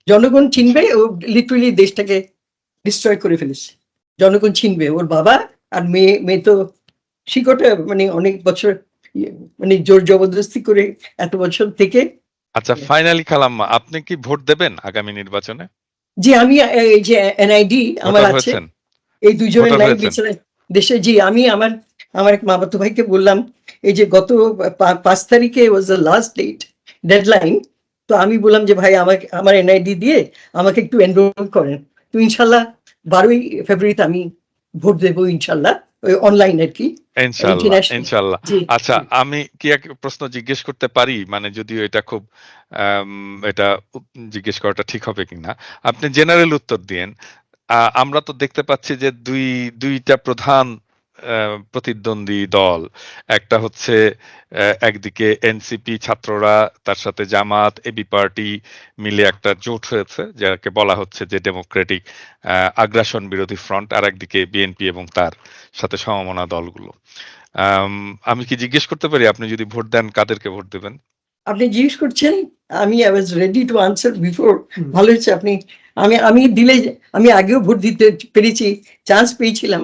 জনগণ চিনবে, ও লিটারালি দেশটাকে ডিস্ট্রয় করে ফেলেছে। জনগণ চিনবে, ওর বাবা আর মেয়ে তো শিকটে মানে অনেক বছর মানে জোর জবরদস্তি করে এত বছর থেকে। আচ্ছা, ফাইনালি খালাম্মা, আপনি কি ভোট দেবেন আগামী নির্বাচনে? জি, আমি এই যে এনআইডি আমার ভোটার আছে, হয়েছেন? এই দুজনের ভোটার নাই হয়েছেন? বিচারে দেশে। জি, আমি আমার এক মামাতো ভাইকে বললাম, এই যে গত 5 তারিখে ওয়াজ দ্য লাস্ট ডেডলাইন, তো আমি বললাম যে ভাই আমাকে আমার এনআইডি দিয়ে আমাকে একটু এনরোল করেন। তো ইনশাল্লাহ 12ই ফেব্রুয়ারিতে আমি ভোট দেবো ইনশাল্লাহ, ওই অনলাইন আর কি, ইনশাল্লাহ, ইন্টারন্যাশনাল। ইনশাল্লাহ। জি আচ্ছা, জি আমি কি এক প্রশ্ন জিজ্ঞেস করতে পারি? মানে যদিও এটা খুব এটা জিজ্ঞেস করাটা ঠিক হবে কিনা। আপনি জেনারেল উত্তর দিয়েন। আমরা তো দেখতে পাচ্ছি যে দুইটা প্রধান প্রতিদ্বন্দ্বী দল। একটা হচ্ছে একদিকে এনসিপি ছাত্ররা, তার সাথে জামাত, এবি পার্টি মিলে একটা জোট হয়েছে, যাকে বলা হচ্ছে যে ডেমোক্রেটিক আগ্রাসন বিরোধী ফ্রন্ট, আর একদিকে বিএনপি এবং তার সাথে সমমনা দলগুলো। আমি কি জিজ্ঞেস করতে পারি, আপনি যদি ভোট দেন কাদেরকে ভোট দেবেন? আপনি জিজ্ঞেস করছেন, আমি I was ready to answer before. ভালো হয়েছে আপনি, আমি দিলে, আমি আগেও ভোট দিতে পেরেছি, চান্স পেয়েছিলাম।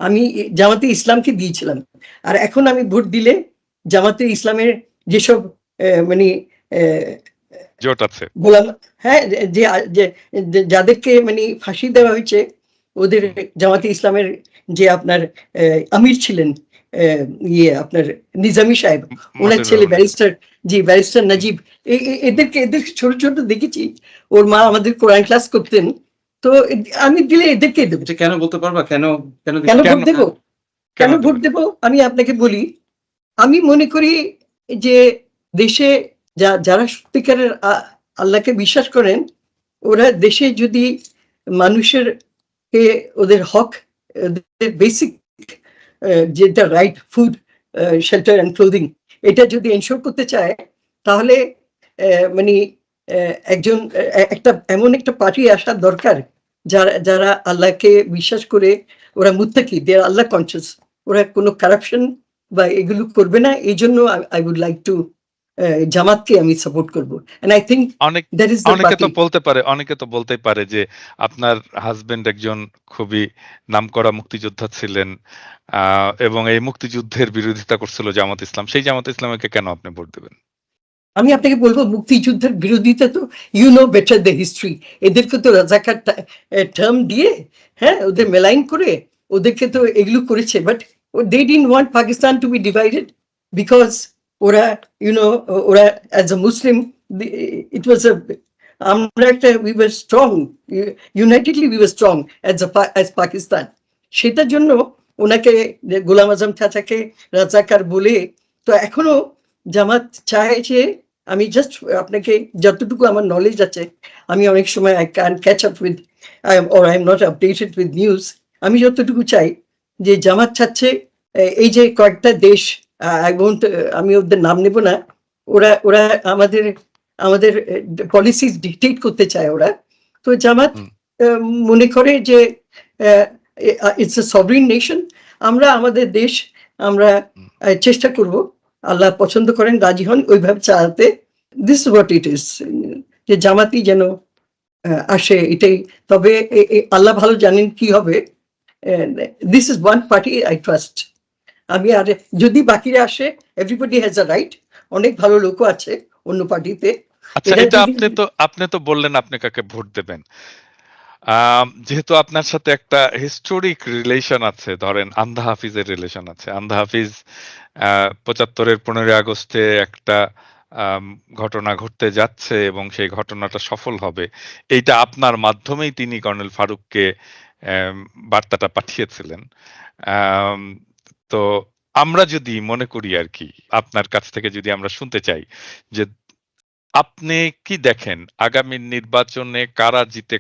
আমি জামাতে ইসলামকে দিয়েছিলাম, আর এখন আমি ভোট দিলে জামাতে ইসলামের যেসব মানে জোট আছে। বললাম, হ্যাঁ, যে যাদেরকে মানে ফাঁসি দেওয়া হয়েছে, ওদের জামাতে ইসলামের যে আপনার আমির ছিলেন, ইয়ে আপনার নিজামী সাহেব, ওনার ছেলে ব্যারিস্টার, জি ব্যারিস্টার নাজিব, এদেরকে ছোট ছোট দেখেছি। ওর মা আমাদের কোরআন ক্লাস করতেন, তো আমি দিলে এদেরকে দেবো। কেন বলতে পারবা? কেন কেন কেন ভোট দেবো? কেন ভোট দেবো আমি আপনাকে বলি। আমি মনে করি যে দেশে যারা সত্যিকারের আল্লাহকে বিশ্বাস করেন, ওরা দেশে যদি মানুষের ওদের হক, ওদের বেসিক যেটা right, food, shelter and clothing, এটা যদি এনশোর করতে চায়, তাহলে মানে একজন একটা এমন একটা পার্টি আসা দরকার যারা আল্লাহকে বিশ্বাস করে, ওরা মুত্তাকি, দে আর আল্লাহ কনসিয়াস, ওরা কোনো কারাপশন বা এগুলো করবে না। এই জন্য আই উড লাইক টু জামাতকে আমি সাপোর্ট করবো, and I think that is the party. অনেকে তো বলতে পারে যে আপনার হাজবেন্ড একজন খুবই নামকরা মুক্তিযোদ্ধা ছিলেন, এবং এই মুক্তিযুদ্ধের বিরোধিতা করছিল জামাত ইসলাম। সেই জামাত ইসলামকে কেন আপনি ভোট দেবেন? আমি আপনাকে বলবো, মুক্তিযুদ্ধের বিরোধিতা তো বেটার দ্য হিস্ট্রি। এদেরকে তো রাজাকার টার্ম দিয়ে, হ্যাঁ, ওদের মেলাইন করে ওদেরকে তো এগুলো করেছে, but they didn't want Pakistan to be divided because ওরা ওরা as a Muslim, it was a আমরা একটা we were strong, unitedly we were strong as Pakistan. সেটার জন্য ওনাকে গোলাম আজম চাচাকে রাজাকার বলে। তো এখনো জামাত চায় যে, আমি জাস্ট আপনাকে যতটুকু আমার নলেজ আছে, আমি অনেক সময় I can catch up with or I am not updated with news, আমি যতটুকু চাই যে জামাত চাচ্ছে এই যে কয়েকটা দেশ, আমি ওদের নাম নেব না, ওরা ওরা আমাদের আমাদের পলিসিস ডিকটেট করতে চায় ওরা। তো জামাত মনে করে যে ইটস এ সভরিন নেশন, আমরা আমাদের দেশ আমরা চেষ্টা করব, আল্লাহ পছন্দ করেন, রাজি হন, ওইভাবে চালাতে। দিস হোয়াট ইট ইজ, যে জামাতি যেন আসে, এটাই। তবে আল্লাহ ভালো জানেন কি হবে। This is one party I trust. আমি আর যদি বাকিরা আসে, এভরিবডি হ্যাজ আ রাইট, অনেক ভালো লোকও আছে অন্য পার্টিতে। আচ্ছা, এটা আপনি তো বললেন আপনি কাকে ভোট দেবেন। যেহেতু আপনার সাথে একটা হিস্টোরিক রিলেশন আছে, ধরেন আন্ধা হাফিজের রিলেশন আছে। আন্ধা হাফিজ 75-এর 15ই আগস্টে একটা ঘটনা ঘটতে যাচ্ছে এবং সেই ঘটনাটা সফল হবে, এইটা আপনার মাধ্যমেই তিনি কর্নেল ফারুককে বার্তাটা পাঠিয়েছিলেন। তো আমরা যদি মনে করি আর কি, আপনার কাছ থেকে যদি আমরা শুনতে চাই যে আপনি কি দেখেন আগামী নির্বাচনে কারা জিতে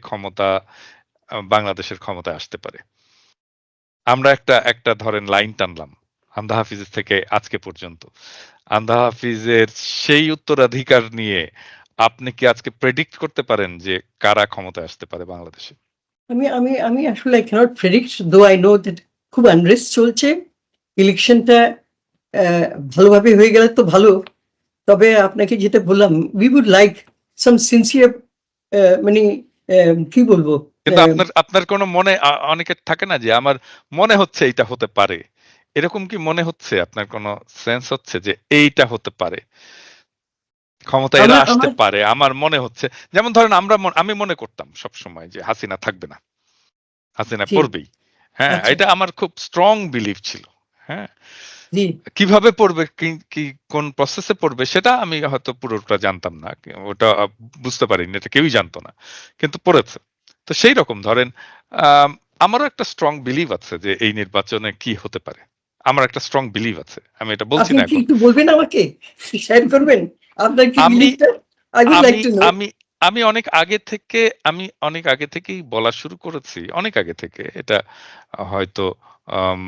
বাংলাদেশের ক্ষমতায় আসতে পারে? আমরা একটা ধরেন লাইন টানলাম আন্ধা হাফিজের থেকে আজকে পর্যন্ত। আন্ধা হাফিজের সেই উত্তরাধিকার নিয়ে আপনি কি আজকে প্রেডিক্ট করতে পারেন যে কারা ক্ষমতায় আসতে পারে বাংলাদেশে? আমি আসলে I cannot predict, though I know that খুব আনরেস্ট চলছে। ইলেকশনটা ভালোভাবে হয়ে গেলে তো ভালো। তবে আপনাকে যেটা বললাম, we would like some sincere মানে কি বলবো, কিন্তু আপনার কোনো মনে অনেকের থাকে না যে আমার মনে হচ্ছে এইটা হতে পারে। এরকম কি মনে হচ্ছে আপনার কোনো সেন্স হচ্ছে যে এইটা হতে পারে? ক্ষমতায় এরা আমার আসতে আমার পারে। আমার মনে হচ্ছে যেমন ধরেন আমি মনে করতাম সবসময় যে হাসিনা থাকবে না। হাসিনা জি, পড়বেই। হ্যাঁ, আচ্ছা, এটা আমার খুব স্ট্রং বিলিফ ছিল। হ্যাঁ? জি, কিভাবে পড়বে, কোন প্রসেস এ পড়বে সেটা আমি হয়তো পুরোটা জানতাম না। ওটা বুঝতে পারিনি। এটা কেউই জানতো না। কিন্তু পড়েছে। তো সেই রকম ধরেন আম আমারও একটা স্ট্রং বিলিভ আছে যে এই নির্বাচনে কি হতে পারে। আমার একটা স্ট্রং বিলিভ আছে। আমি এটা বলছি আপনি না কি এখন। একটু বলবেন আমাকে, শেয়ার করবেন আপনার কি আমি বিলিফটা? আই উড লাইক আমি টু নো। আমি আমি অনেক আগে থেকেই বলা শুরু করেছি। অনেক আগে থেকে। এটা হয়তো আম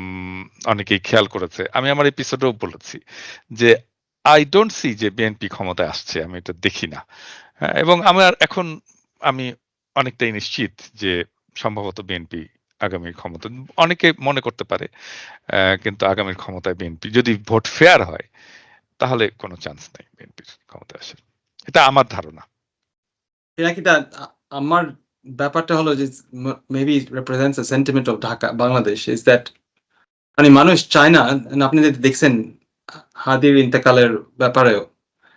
অনেকেই খেয়াল করেছে। আমি আমার এপিসোডেও বলেছি যে, I don't see যে বিএনপি ক্ষমতায় আসছে। আমি এটা দেখি না। হ্যাঁ? এবং এখন আমি অনেকটাই নিশ্চিত যে সম্ভবত বিএনপি আগামীর ক্ষমতা অনেকে মনে করতে পারে। কিন্তু আগামীর ক্ষমতায় বিএনপি যদি ভোট ফেয়ার হয় তাহলে কোন চান্স নাই বিএনপির ক্ষমতায় আসার। এটা আমার ধারণা। পিনাকিদা, আমার ব্যাপারটা হলো যে maybe represents a sentiment of Dhaka Bangladesh is that মানে মানুষ চায় না, and আপনি যদি দেখছেন হাদির ইন্তেকালের ব্যাপারেও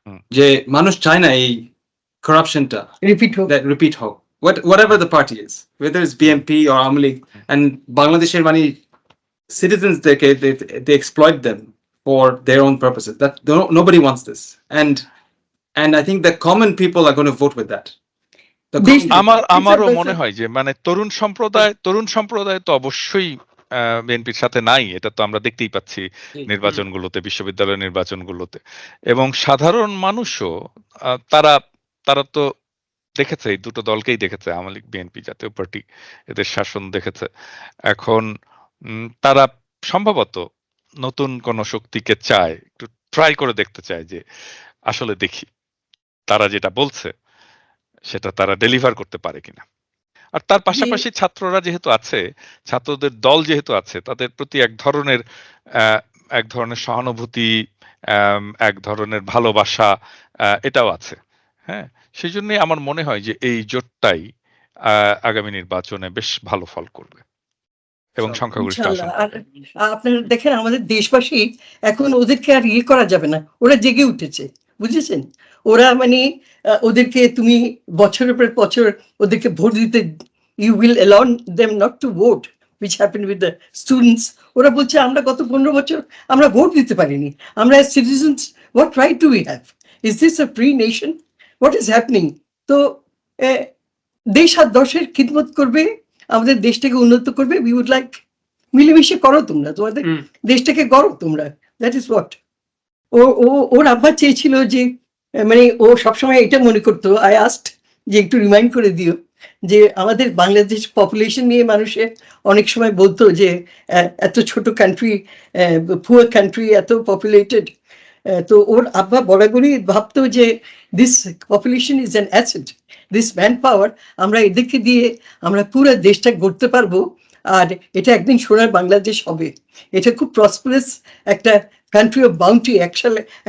হুম, যে মানুষ চায় না এই করাপশনটা রিপিট হোক। that repeat হোক, whatever hmm, the party is, whether it's hmm, BNP or Awami League, hmm. and বাংলাদেশের মানে citizens they exploit them for their own purposes. That nobody wants this, and I think the common people are going to vote with that. The দেশ common people. আমারও মনে হয় যে মানে তরুণ সম্প্রদায় তো অবশ্যই বিএনপির সাথে নাই। এটা তো আমরা দেখতেই পাচ্ছি নির্বাচনগুলোতে, বিশ্ববিদ্যালয় নির্বাচনগুলোতে। এবং সাধারণ মানুষও তারা তারা তো দেখেছে এই দুটো দলকেই দেখেছে। আওয়ামী লীগ, বিএনপি, জাতীয় পার্টি এদের শাসন দেখেছে। এখন তারা সম্ভবত নতুন কোন শক্তিকে চায়। একটু ট্রাই করে দেখতে চায় যে আসলে দেখি তারা যেটা বলছে সেটা তারা ডেলিভার করতে পারে কিনা। আর তার জি, পাশাপাশি ছাত্ররা যেহেতু আছে, ছাত্রদের দল যেহেতু আছে, তাদের প্রতি অ্যা এক ধরনের সহানুভূতি, এক ধরনের ভালোবাসা এটাও আছে। হ্যাঁ? সেজন্যই আমার মনে হয় যে এই জোটটাই আ আগামী নির্বাচনে বেশ ভালো ফল করবে এবং সংখ্যাগরিষ্ঠ ইনশাআল্লাহ। আসন আর পাবে। আপনারা দেখেন আমাদের দেশবাসী এখন ওদেরকে আর ইয়ে করা যাবে না। ওরা জেগে উঠেছে। বুঝেছেন? ওরা মানে ওদেরকে তুমি বছরের পর বছর ওদেরকে ভোট দিতে, you will allow them not to vote, which happened with the students. ওরা বলছে আমরা গত ১৫ বছর আমরা ভোট দিতে পারিনি। আমরা as citizens what right do we have? Is this a free nation? What is happening? তো অ্যা দেশ আর দশের খিদমত করবে, আমাদের দেশটাকে উন্নত করবে। We would like মিলেমিশে করো তোমরা, তোমাদের দেশটাকে গড়ো তোমরা। দ্যাট ইজ হোয়াট ও ও ওর আব্বা চেয়েছিল যে মানে ও সবসময় এটা মনে করতো, আই আস্কড যে একটু রিমাইন্ড করে দিও যে আমাদের বাংলাদেশ পপুলেশন নিয়ে মানুষের অনেক সময় বলতো যে এত ছোট কান্ট্রি, পুয়ার কান্ট্রি, এত পপুলেটেড। তো ওর আব্বা বরাবরই ভাবতো যে this population is an asset, this man power, আমরা এদেরকে দিয়ে আমরা পুরো দেশটা গড়তে পারবো। আর এটা একদিন সোনার বাংলাদেশ হবে। এটা খুব প্রসপারাস একটা কান্ট্রি অফ বাউন্টি।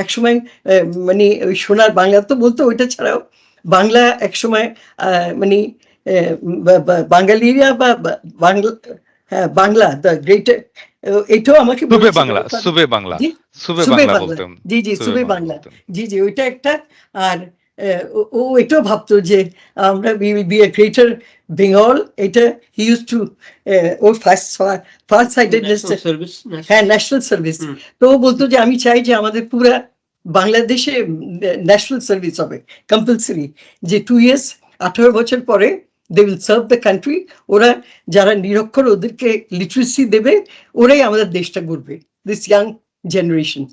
একসময় মানে ওই সোনার বাংলা তো বলতো, ওইটা ছাড়াও বাংলা একসময় মানে বাঙালিরা বা বাংলা, হ্যাঁ বাংলা দ্য গ্রেটার, এটাও আমাকে সুবে বলেছিল বাংলা, ওখানে। সুবে বাংলা, জি, সুবে সুবে বাংলা বাংলা, বলতেন। জি জি সুবে সুবে বাংলা বাংলা, বলতেন। জি জি ওইটা একটা। আর ও ও এটাও ভাবতো যে আমরা we will be a greater Bengal. এটা হি ইউজ টু ওর ফার্স্ট সাইডেডনেস, হ্যাঁ ন্যাশনাল সার্ভিস। তো ও বলতো যে আমি চাই যে আমাদের পুরা বাংলাদেশে ন্যাশনাল সার্ভিস হবে কম্পালসারি, যে 2 ইয়ার্স 18 বছর পরে they will serve the country. ওরা যারা নিরক্ষর ওদেরকে লিটারেসি দেবে, ওরাই আমাদের দেশটা গড়বে, দিস ইয়াং জেনারেশন।